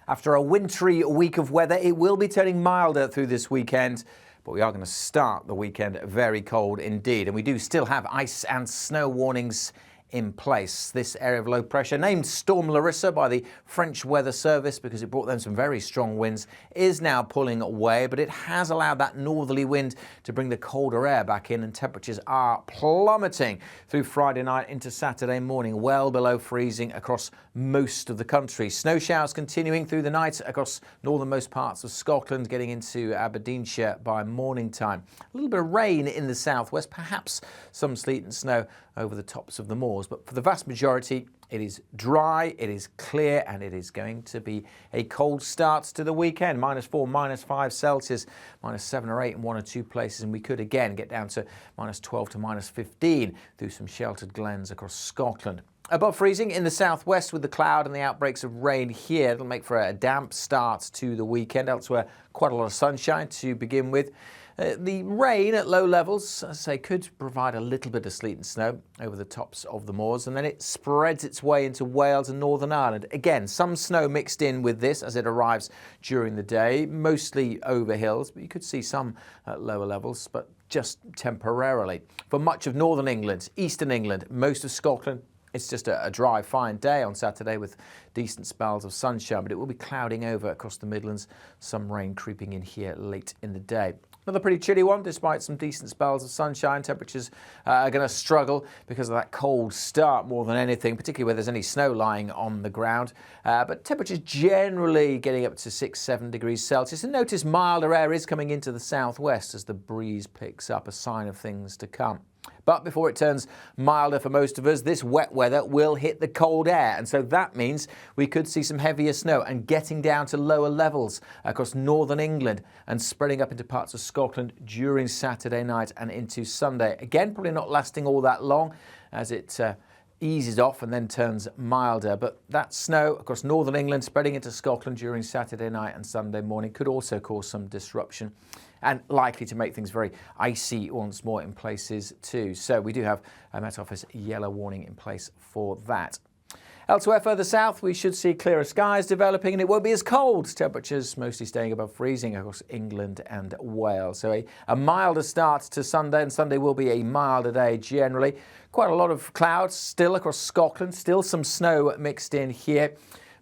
After a wintry week of weather, it will be turning milder through this weekend, but we are going to start the weekend very cold indeed. And we do still have ice and snow warnings in place. This area of low pressure, named Storm Larissa by the French Weather Service because it brought them some very strong winds, is now pulling away, but it has allowed that northerly wind to bring the colder air back in, and temperatures are plummeting through Friday night into Saturday morning, well below freezing across most of the country. Snow showers continuing through the night across northernmost parts of Scotland, getting into Aberdeenshire by morning time. A little bit of rain in the southwest, perhaps some sleet and snow over the tops of the moors, but for the vast majority it is dry, it is clear, and it is going to be a cold start to the weekend. -4, -5 Celsius, -7 or 8 in one or two places, and we could again get down to -12 to -15 through some sheltered glens across Scotland. Above freezing in the southwest with the cloud and the outbreaks of rain here. It'll make for a damp start to the weekend. Elsewhere, quite a lot of sunshine to begin with. The rain at low levels, as I say, could provide a little bit of sleet and snow over the tops of the moors, and then it spreads its way into Wales and Northern Ireland. Again, some snow mixed in with this as it arrives during the day, mostly over hills, but you could see some at lower levels, but just temporarily. For much of northern England, eastern England, most of Scotland, it's just a dry, fine day on Saturday with decent spells of sunshine, but it will be clouding over across the Midlands, some rain creeping in here late in the day. Another pretty chilly one, despite some decent spells of sunshine. Temperatures are going to struggle because of that cold start more than anything, particularly where there's any snow lying on the ground. But temperatures generally getting up to 6-7 degrees Celsius. And notice milder air is coming into the southwest as the breeze picks up, a sign of things to come. But before it turns milder for most of us, this wet weather will hit the cold air. And so that means we could see some heavier snow and getting down to lower levels across northern England and spreading up into parts of Scotland during Saturday night and into Sunday. Again, probably not lasting all that long as it eases off and then turns milder. But that snow across northern England spreading into Scotland during Saturday night and Sunday morning could also cause some disruption and likely to make things very icy once more in places too. So we do have a Met Office yellow warning in place for that. Elsewhere further south, we should see clearer skies developing and it won't be as cold. Temperatures mostly staying above freezing across England and Wales. So a milder start to Sunday, and Sunday will be a milder day generally. Quite a lot of clouds still across Scotland, still some snow mixed in here,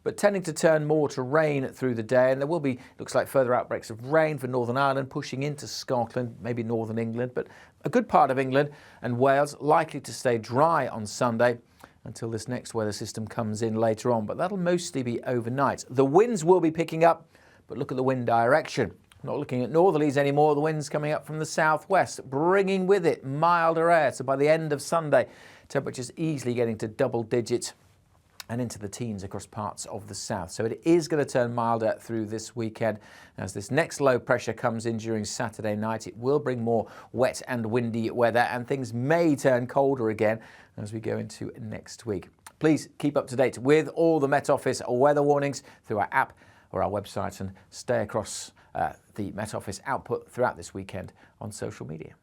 but tending to turn more to rain through the day. And there will be, looks like, further outbreaks of rain for Northern Ireland, pushing into Scotland, maybe northern England, but a good part of England and Wales likely to stay dry on Sunday until this next weather system comes in later on, but that'll mostly be overnight. The winds will be picking up, but look at the wind direction. Not looking at northerlies anymore, the wind's coming up from the southwest, bringing with it milder air. So by the end of Sunday, temperatures easily getting to double digits and into the teens across parts of the south. So it is going to turn milder through this weekend. As this next low pressure comes in during Saturday night, it will bring more wet and windy weather, and things may turn colder again as we go into next week. Please keep up to date with all the Met Office weather warnings through our app or our website, and stay across the Met Office output throughout this weekend on social media.